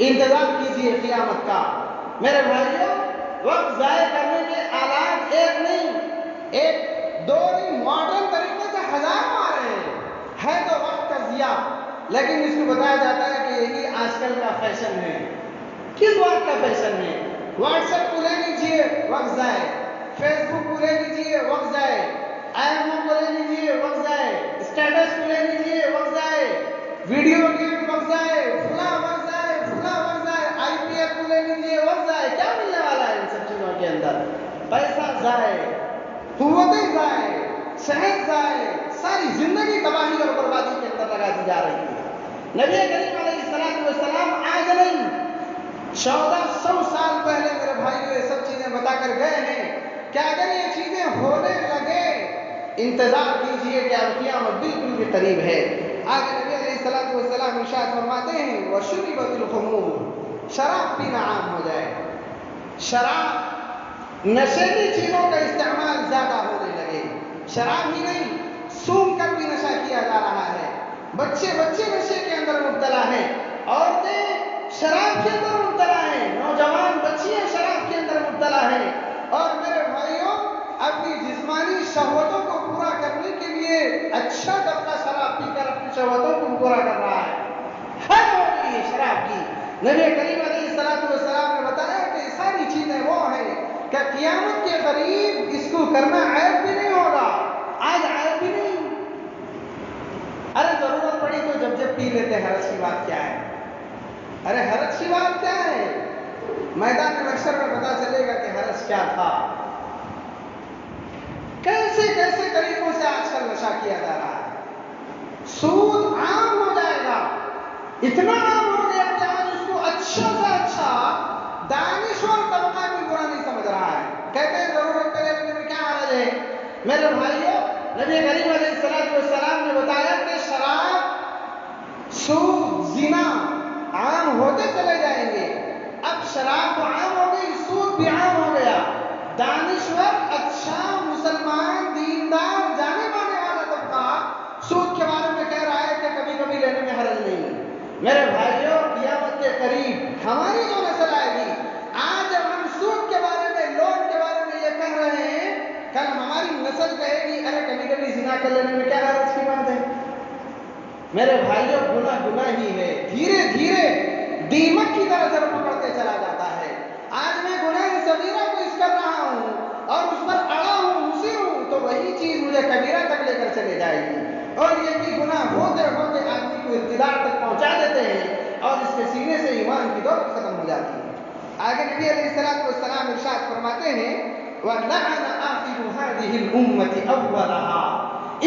انتظار کیجیے قیامت کا۔ میرے بھائیوں، وقت ضائع کرنے کے آلات ایک نہیں، ایک دو نہیں، ماڈرن طریقے سے ہزاروں آ رہے ہیں۔ ہے تو وقت کا ضیاع، لیکن اس کو بتایا جاتا ہے کہ یہی آج کل کا فیشن ہے۔ کس بات کا فیشن ہے؟ واٹس ایپ کو لے لیجیے، وقت ضائع، فیس بک کو لے لیجیے، وقت ضائع، ایمو کو لے لیجیے، وقت ضائع، اسٹیٹس کو لے لیجیے، وقت ضائع، ویڈیو گیم وقت ضائع، فلاں وقت ضائع، فلاں وقت ضائع، آئی پی ایل کو لے لیجیے، وقت ضائع۔ کیا ملنے والا ہے ان سب چیزوں کے اندر؟ پیسہ ضائع، قوتیں ضائع، صحت ضائع، ساری زندگی تباہی اور بربادی کے اندر لگا دی جا رہی ہے۔ نبی کریم علیہ السلام آج نہیں، 1400 سال پہلے میرے بھائیوں یہ سب چیزیں بتا کر گئے ہیں کہ اگر یہ چیزیں ہونے لگے، انتظار کیجئے کہ اب قیامت بالکل بھی قریب ہے۔ آگے نبی علیہ السلام ارشاد فرماتے ہیں وَشُرِبَتِ الْخُمُورُ، شراب پینا عام ہو جائے، شراب، نشیلی چیزوں کا استعمال زیادہ ہونے لگے۔ شراب ہی نہیں، سونگھ کر بھی نشہ کیا جا رہا ہے، بچے نشے کے اندر مبتلا ہیں، عورتیں شراب کے اندر مبتلا ہیں، نوجوان بچیاں شراب کے اندر مبتلا ہیں۔ اور میرے بھائیوں، اپنی جسمانی شہوتوں کو پورا کرنے کے لیے اچھا طبقہ شراب پی کر اپنی شہوتوں کو پورا کر رہا ہے۔ حد ہو گئی ہے شراب کی۔ نبی کریم علیہ السلام نے بتایا کہ ساری چیزیں وہ ہیں کہ قیامت کے قریب اس کو کرنا عیب بھی نہیں ہوگا۔ آج عیب بھی نہیں، ارے ضرورت پڑی تو جب پی لیتے، حرج کی بات کیا ہے؟ ارے حرج کی بات کیا ہے؟ میدان محشر میں پتا چلے گا کہ حرج کیا تھا۔ کیسے کیسے طریقوں سے آج کل نشہ کیا جا رہا ہے۔ سود عام ہو جائے گا، اتنا عام ہو گیا کہ آج اس کو اچھا سے اچھا دانشور طبقہ بھی برا نہیں سمجھ رہا ہے۔ کہتے ہیں ضرورت پڑے میں کیا حرج ہے؟ میرے بھائیوں، نبی کریم علیہ السلام نے بتایا کہ شراب، سود، زنا عام ہوتے چلے جائیں گے۔ اب شراب تو عام ہو گئی، سود بھی عام ہو گیا۔ دانشور، اچھا مسلمان، دیندار، جانے مانے والا طبقہ سود کے بارے میں کہہ رہا ہے کہ کبھی کبھی لینے میں حرج نہیں۔ میرے بھائیوں، قیامت کے قریب ہماری جو نسل آئے گی، آج جب ہم سود کے بارے میں، لون کے بارے میں یہ کہہ رہے ہیں، کل ہماری نسل کہے گی ارے کبھی کبھی زنا کر لینے میں کیا حرج کی بات ہے؟ میرے بھائیوں، گناہ ہی ہے، دھیرے دھیرے دیمک کی طرح جب پکڑتے چلا جاتا ہے۔ آج میں گناہ صغیرہ کو اس کر رہا ہوں اور اس پر اڑا ہوں، مصر ہوں، تو وہی چیز مجھے کبیرہ تک لے کر چلے جائے گی، اور یہ بھی گناہ ہوتے ہوتے آدمی کو اقتدار تک پہنچا دیتے ہیں اور اس کے سینے سے ایمان کی دولت ختم ہو جاتی ہے۔ آگے نبی علیہ السلام ارشاد فرماتے ہیں وَلَعَنَ آخِرُ هَذِهِ الْأُمَّةِ أَوَّلَهَا،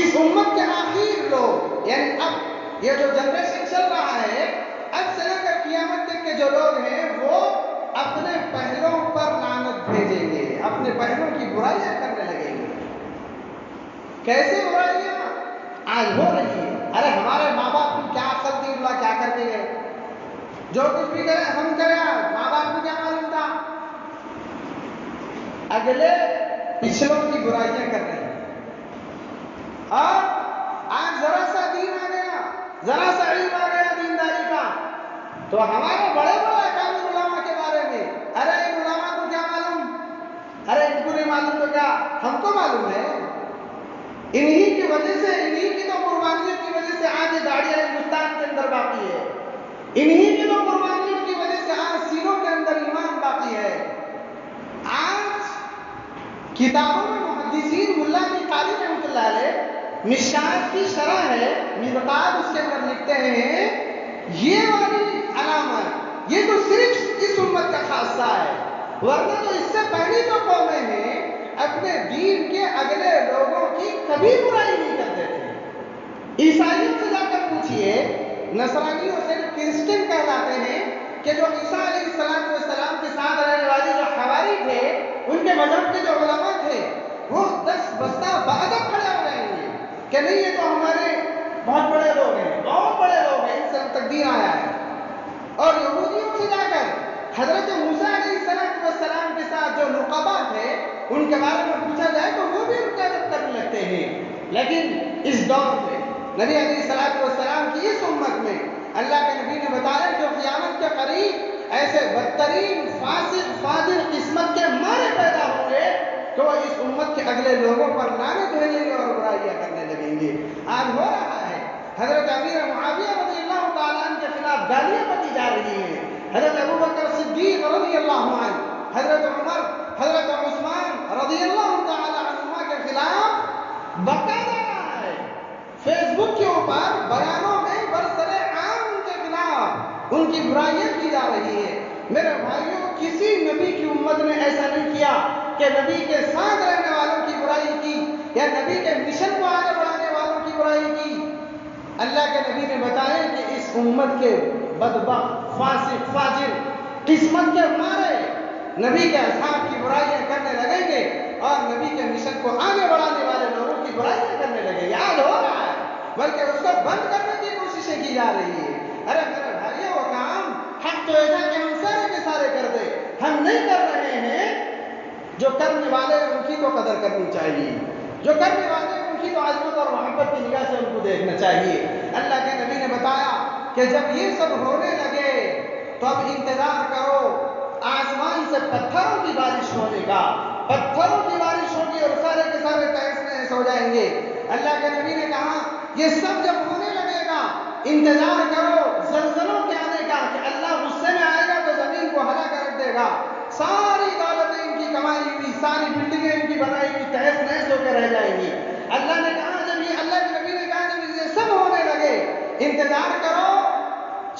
اس امت کے آخر لوگ، یعنی اب یہ جو جنریشن چل رہا ہے، اب سے لے کر قیامت تک کے جو لوگ ہیں وہ اپنے پہلوں پر لعنت بھیجیں گے، اپنے پہلوں کی برائیاں کرنے لگیں گے۔ کیسے برائیاں آج ہو رہی ہے؟ ارے ہمارے ماں باپ کو کیا عقل دی، اللہ کیا کرتے گئے، جو کچھ بھی کرے ہم کریں، ماں باپ کو کیا معلوم تھا؟ اگلے پچھلوں کی برائیاں کر رہے ہیں، اور آج ذرا سا دین آ گیا، ذرا سا علم آ گیا دینداری کا، تو ہمارے بڑے بڑے اکابر علماء کے بارے میں ارے ان علماء کو کیا معلوم، ارے ان کو نہیں معلوم تو کیا ہم کو معلوم ہے؟ انہی کی وجہ سے، انہی کی تو قربانیوں کی وجہ سے آج یہ گاڑیاں ہندوستان کے اندر باقی ہے، انہی کی تو قربانیوں کی وجہ سے آج سینوں کے اندر ایمان باقی ہے۔ آج کتابوں میں محدثین ملا علی قاری رحمۃ اللہ علیہ مشکات کی شرح ہے، مرقات، اس کے اندر لکھتے ہیں یہ والی علامت یہ تو صرف اس امت کا خاصہ ہے، ورنہ تو اس سے پہلی جو قومیں ہیں اپنے دین کے اگلے لوگوں کی کبھی برائی نہیں کرتے تھے۔ عیسائیوں سے جا کر پوچھئے، نصرانیوں سے جو کرسچن کہلاتے ہیں، کہ جو عیسیٰ علیہ السلام کے ساتھ رہنے والے جو حواری تھے، ان کے مذہب کے جو علماء تھے، وہ 10 بستہ بادب کھڑے ہو جائیں گے کہ نہیں یہ تو ہمارے بہت بڑے لوگ ہیں، بہت بڑے لوگ ہیں، ان سے تقدیر آیا ہے۔ اور یہودیوں سے جا کر حضرت موسیٰ علیہ السلام کے ساتھ جو نقبا تھے ان کے بارے میں پوچھا جائے تو وہ بھی ان کا عزت کرنے لگتے ہیں۔ لیکن اس دور میں نبی علیہ السلام کی اس امت میں اللہ کے نبی نے بتایا جو قیامت کے قریب ایسے بدترین فاسق فاجر قسمت کے مارے پیدا ہوں گے کہ وہ اس امت کے اگلے لوگوں پر لعنت بھیجیں گے اور برائیاں کرنے لگیں گے۔ آج ہو رہا ہے، حضرت امیر معاویہ رضی اللہ تعالیٰ عنہ کے خلاف گالیاں بکی جا رہی ہیں، حضرت ابوبکر صدیق رضی اللہ عنہ، حضرت عمر، حضرت عثمان رضی اللہ تعالیٰ عنہما کے خلاف بکا جا رہا ہے۔ فیس بک کے اوپر بیانوں میں برسر عام ان کے خلاف ان کی برائیاں کی جا رہی ہے۔ میرے بھائیوں، کسی نبی کی امت نے ایسا نہیں کیا کہ نبی کے ساتھ رہنے والوں کی برائی کی یا نبی کے مشن کو آگے بڑھانے والوں کی برائی کی۔ اللہ کے نبی نے بتایا کہ اس امت کے بدبخت فاسق فاجر قسمت کے مارے نبی کے اصحاب کی برائیاں کرنے لگیں گے اور نبی کے مشن کو آگے بڑھانے والے لوگوں کی برائیاں کرنے لگیں گے۔ آج ہو رہا ہے، بلکہ اس کو بند کرنے کی کوششیں کی جا رہی ہے۔ ارے میرے بھائیوں، وہ کام حق تو ایسا کہ ہم سارے کے سارے کر دیں، ہم نہیں کر رہے ہیں۔ جو کرنے والے ان کی تو قدر کرنی چاہیے، جو کرنے والے ان کی تو عظمت اور محبت کی نگاہ سے ان کو دیکھنا چاہیے۔ اللہ کے نبی نے بتایا کہ جب یہ سب ہونے لگے تو اب انتظار کرو آسمان سے پتھروں کی بارش ہونے کا، پتھروں کی بارش ہوگی اور سارے کے سارے تہس نہس ہو جائیں گے۔ اللہ کے نبی نے کہا یہ سب جب ہونے لگے گا انتظار کرو زلزلوں کے آنے کا کہ اللہ غصے میں آئے گا تو زمین کو ہلا کر رکھ دے گا، ساری دولتیں ان کی کمائی ہوئی، ساری بلڈنگیں ان کی بنائی ہوئی تہس نہس ہو کے رہ جائیں گی۔ اللہ نے کہا اللہ کے نبی نے کہا جب یہ سب ہونے لگے انتظار کرو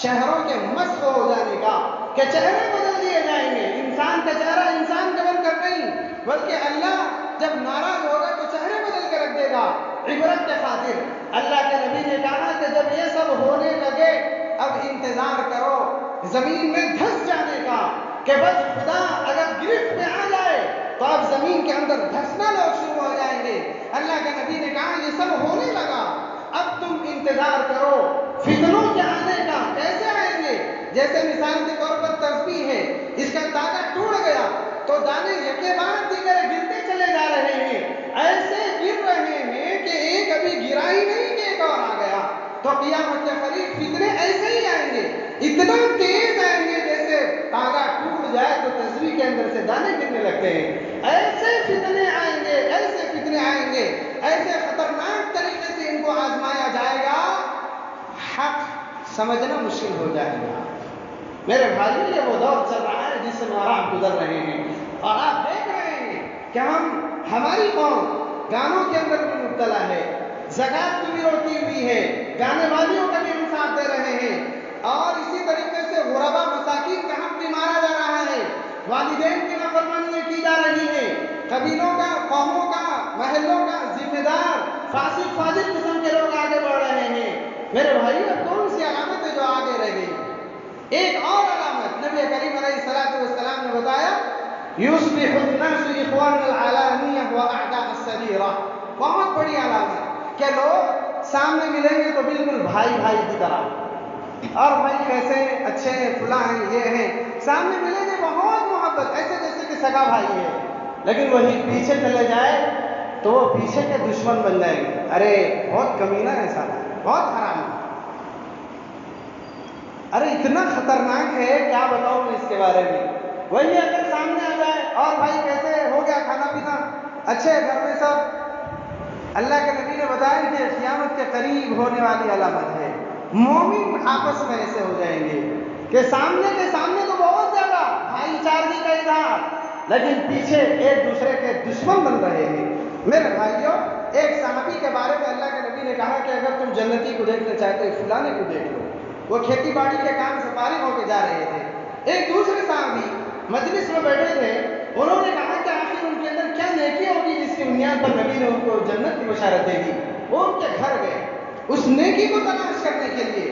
چہروں کے مسخ ہو جانے کا، کہ چہرے بدل دیے جائیں گے۔ انسان کا چہرہ انسان کا بن کر نہیں، بلکہ اللہ جب ناراض ہوگا تو چہرے بدل کے رکھ دے گا عبرت کے خاطر۔ اللہ کے نبی نے کہا کہ جب یہ سب ہونے لگے اب انتظار کرو زمین میں دھس جانے کا، کہ بس خدا اگر گرفت میں آ جائے تو اب زمین کے اندر دھسنا لوگ شروع ہو جائیں گے۔ اللہ کے نبی نے کہا یہ سب ہونے لگا، اب تم انتظار کرو فتنوں کے آنے کا۔ کیسے آئیں گے؟ جیسے مثال کے طور پر تسبیح ہے، اس کا تانا ٹوٹ گیا تو دانے یکے بعد دیگر گرتے چلے جا رہے ہیں، ایسے گر رہے ہیں کہ ایک ابھی گرا ہی نہیں کہ ایک اور آ گیا۔ تو قیامت کے قریب فتنے ایسے ہی آئیں گے، اتنا تیز آئیں گے جیسے تانا ٹوٹ جائے تو تسبیح کے اندر سے دانے گرنے لگتے ہیں۔ ایسے فتنے آئیں گے، ایسے فتنے آئیں گے، ایسے خطرناک طریقے سے ان کو آزمایا جائے گا، حق سمجھنا مشکل ہو جائے گا۔ میرے بھائیوں، یہ وہ دور چل رہا ہے جس سے آپ گزر رہے ہیں، اور آپ دیکھ رہے ہیں کہ ہماری قوم گانوں کے اندر بھی مبتلا ہے، زکات کی بھی روکی ہوئی ہے، گانے والیوں کا بھی ہم ساتھ دے رہے ہیں، اور اسی طریقے سے غربا مساکین کا حق بھی مارا جا رہا ہے، والدین کی نافرمانیاں کی جا رہی ہیں، قبیلوں کا، قوموں کا، محلوں کا ذمہ دار فاسق فاجر قسم کے لوگ آگے بڑھ رہے ہیں۔ میرے بھائیو، کون سی علامت ہے جو آگے رہ گئی؟ ایک اور علامت نبی کریم علیہ السلام نے بتایا، یصبح الناس اخوانا العلانیہ واعداء السریرہ۔ بہت بڑی علامت کہ لوگ سامنے ملیں گے تو بالکل بھائی بھائی کی طرح، اور بھائی کیسے ہیں، اچھے ہیں، فلاں ہیں، یہ ہیں، سامنے ملیں گے بہت محبت، ایسے جیسے کہ سگا بھائی ہے، لیکن وہی پیچھے چلے جائے تو وہ پیچھے کے دشمن بن جائیں گے۔ ارے بہت کمینہ ہے سارا، بہت حرام ہے، ارے اتنا خطرناک ہے کیا بتاؤں میں اس کے بارے میں۔ وہی اگر سامنے آ جائے اور بھائی کیسے ہو گیا کھانا پینا، اچھے گھر میں سب۔ اللہ کے نبی نے بتایا کہ قیامت کے قریب ہونے والی علامت ہے، مومن آپس میں ایسے ہو جائیں گے کہ سامنے کے سامنے تو بہت زیادہ بھائی چارگی کا اظہار، لیکن پیچھے ایک دوسرے کے دشمن بن رہے ہیں۔ میرے بھائیوں، ایک صحابی کے بارے میں اللہ کے نبی نے کہا کہ اگر تم جنتی کو دیکھنا چاہتے ہو فلانے کو دیکھ لو، وہ کھیتی باڑی کے کام سے فارغ ہو کے جا رہے تھے۔ ایک دوسرے صحابی مجلس میں بیٹھے تھے، انہوں نے کہا کہ آخر ان کے اندر کیا نیکی ہوگی جس کی بنیاد پر نبی نے ان کو جنت کی بشارت دے دی۔ وہ ان کے گھر گئے اس نیکی کو تلاش کرنے کے لیے،